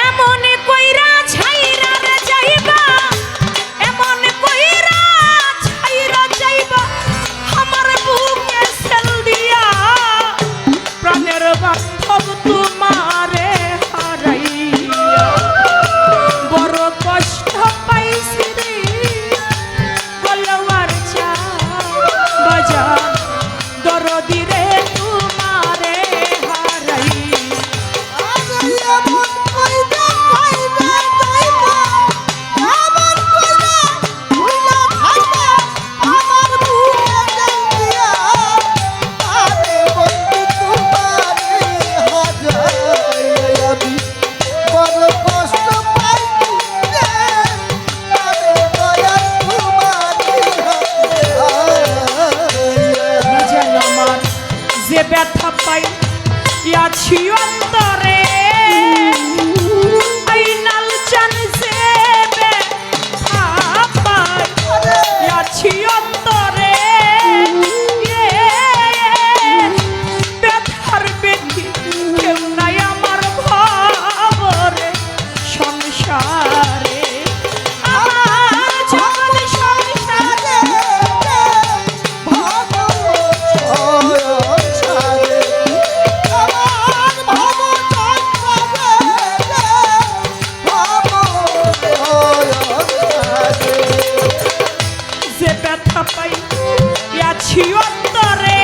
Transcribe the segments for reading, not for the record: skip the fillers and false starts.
এমন কইরা ছাইরা রে যাইবা, এমন কইরা ছাইরা যাইবা আমার বুকে সেল দিয়া, প্রাণের বান্ধব তোমারে হারাইয়া বড় কষ্ট পাইছি রে বলওয়ার চা বাজার দরদি রে তোমারে হারাইয়া। যে ব্যথা পাই আছি অন্তরে আইনাল চান যে ব্যথা পাই আছি অন্তরে ব্যথার বেশি কেউ নাই আমার ভাবরে সংসারে আমার জীবন সংসারে যে ব্যথা পাই আছি অন্তরে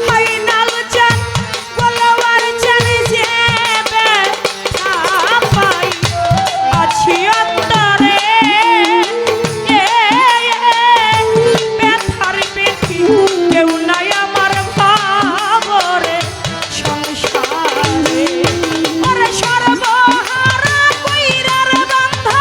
হাইনাল চান বলওয়ার চান যে ব্যথা পাই আছি অন্তরে ব্যথার বেশি কেউ নাই আমার ভাবরে সংসারে ওরে সর্বহারা কইরার বান্ধা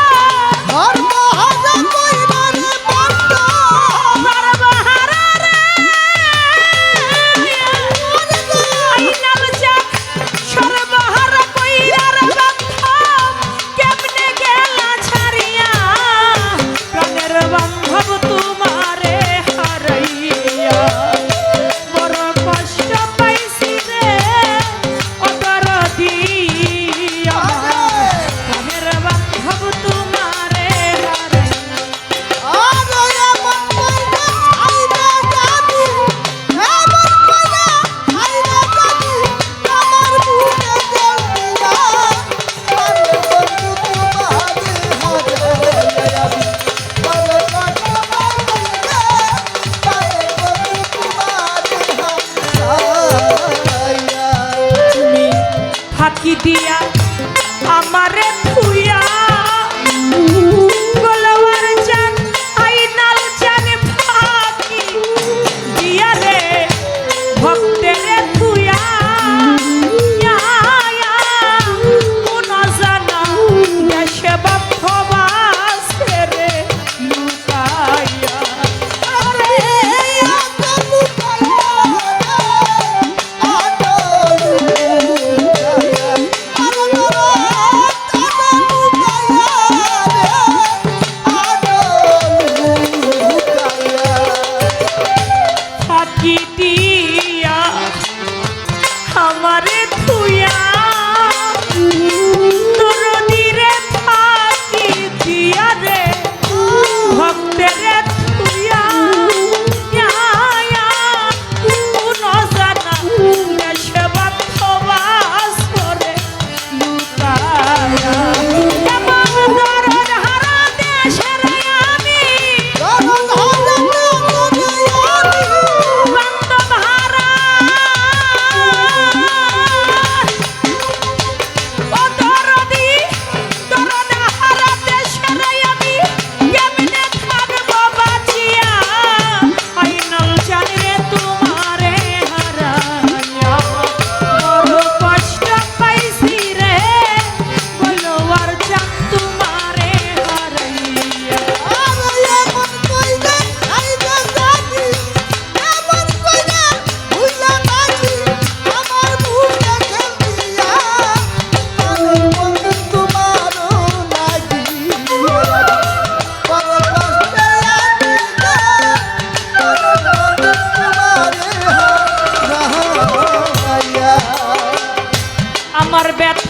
ফাঁকি দিয়া আমারে থুইয়া বলওয়ার জান আইনাল জান ফাঁকি দিয়া রে ভক্তের থুইয়া কোন জানা দেশে বাপবাসে রে লুকাইয়া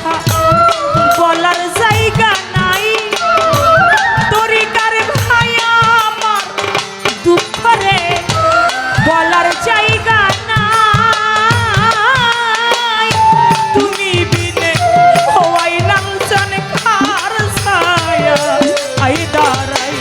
ব্যথা বলার জায়গা নাই, তরিকার ভাই আমার দুঃখ রে বলার জায়গা নাই। তুমি বিনে হওয়াই লাঞ্ছন খার ছায়া আই দাঁড়াই।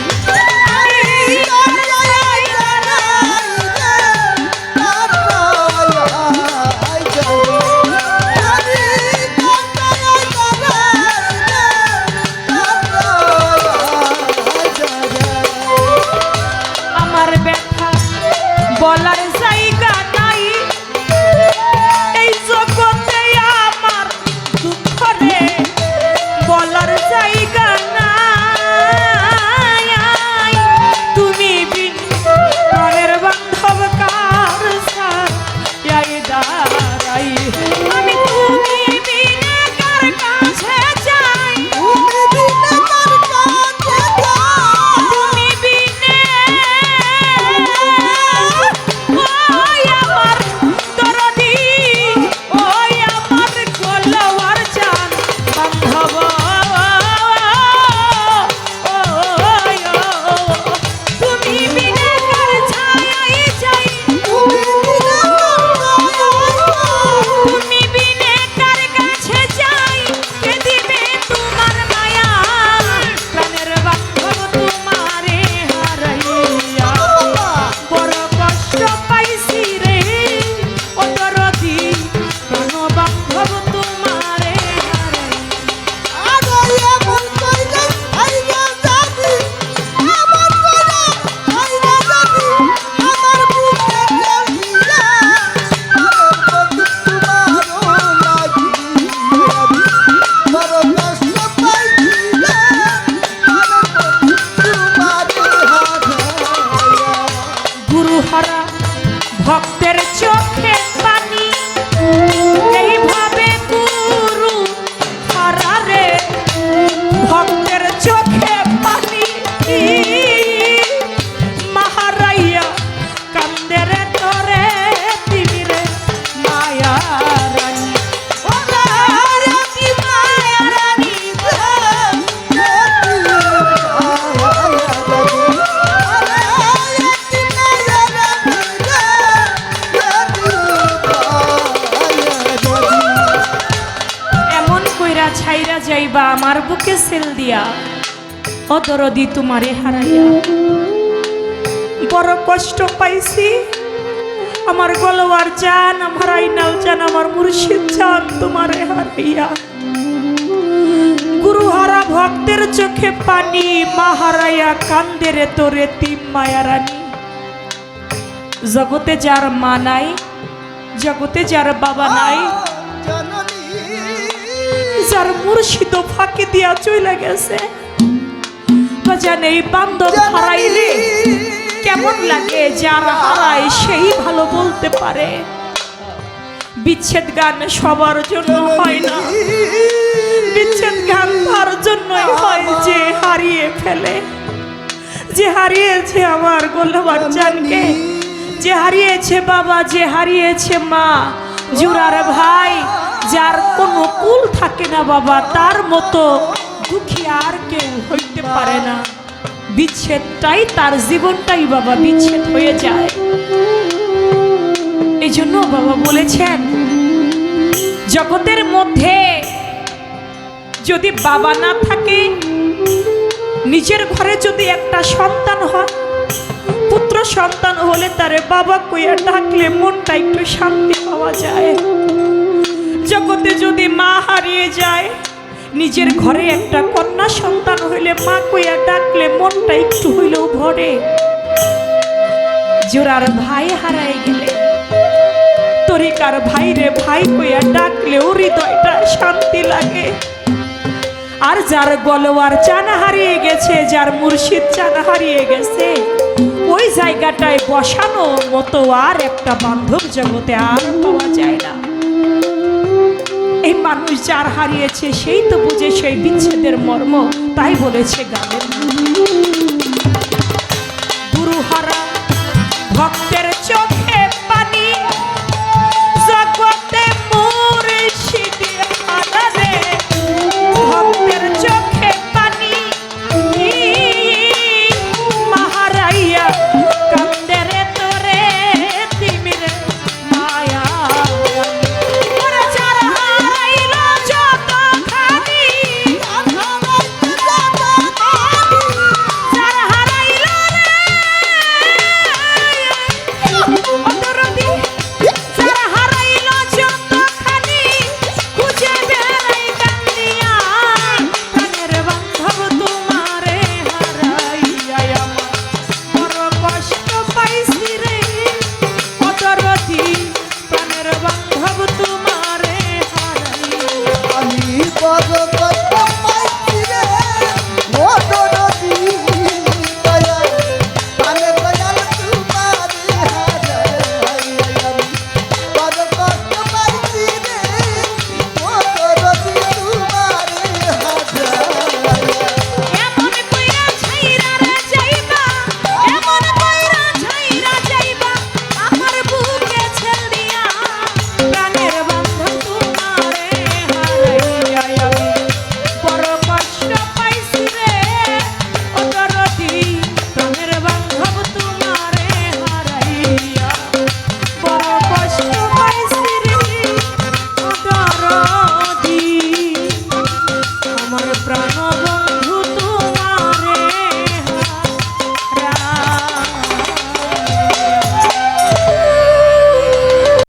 আমার ব্যথা বলার জায়গা নাই, এই জগতে আমার দুঃখ রে বলার জায়গা নাই। তুমি বিন প্রাণের বান্ধব কার ছায়ায় দাঁড়াই। আমি তুমি বিনে কার কাছে যাই, তুমি বিনে ওই আমার দরদি, ওই আমার গোলওয়ার জান বান্ধব। তুমি বিনে কার ছায়ায় যাই, তুমি বিনে কার কাছে যাই, কে দিবে তোমার মায়া প্রাণের বান্ধব তোমারে হারাইয়া। বড় কষ্ট পাইছি রে ও দরদি, প্রাণ বান্ধব তোমারে হারাইয়া। গুরুহারা ভক্তের চোখে পানি, এইভাবে গুরু হারা রে ভক্তের চোখে পানি মাহারাইয়া কান্দে রে তোরে তিমিরে মায়া রানী। ও রানী মায়া রানী এমন কইরা ছাইরা যাইবা আমার বুকে সেল দিয়া, ও দরদি তোমারে হারাইয়া। বড় কষ্ট পাইছি, আমার গলোয়ার জান, আমার আইনাল জান, আমার মুর্শিদ জান তোমারে হারাইয়া। গুরুহারা ভক্তের চোখে পানি মাহারাইয়া কান্দে রে তোরে তিম মায়া রানী। জগতে যার মা নাই, জগতে যার বাবা নাই, যার মুর্শিদ ফাঁকি দিয়া চইলা গেছে, বাজান এই বান্ধব হারাইলে কেমন লাগে? যার হারায় সেই ভালো বলতে পারে। বিচ্ছেদ গান সবার জন্য হয় না, বিচ্ছেদ গান তার জন্যই হয় যে হারিয়ে ফেলে, যে হারিয়েছে আমার গোলওয়ার জানকে, যে হারিয়েছে বাবা, যে হারিয়েছে মা, জুরার ভাই, যার কোনো কুল থাকে না বাবা, তার মতো দুঃখী আর কেউ হইতে পারে না। বিচ্ছেদটাই তার জীবনটাই বাবা বিচ্ছেদ হয়ে যায়। এই জন্য বাবা বলেছেন, জগতের মধ্যে যদি বাবা না থাকে, নিজের ঘরে যদি একটা সন্তান হয়, পুত্র সন্তান হলে তারে বাবা কইয়া ডাকলে মনটা একটু শান্তি পাওয়া যায়। জগতে যদি মা হারিয়ে যায়, নিজের ঘরে একটা কন্যা সন্তান হইলে মা কইয়া ডাকলে মনটা একটু হইলেও ভরে। জোরার ভাই হারাই গেলে, তরিকার ভাইরে ভাই কইয়া ডাকলেও হৃদয়টা শান্তি লাগে। আর যার গলোয়ার চানা হারিয়ে গেছে, যার মুর্শিদ চানা হারিয়ে গেছে, ওই জায়গাটায় বসানো মতো আর একটা বান্ধব জগতে আর পাওয়া যায় না। এই মানুষ যার হারিয়েছে সেই তো বুঝে সেই বিচ্ছেদের মর্ম। তাই বলেছে গানের গুরুহারা ভক্তের চোখে পানি, জগতে মুর্শিদ হারা রে অযথা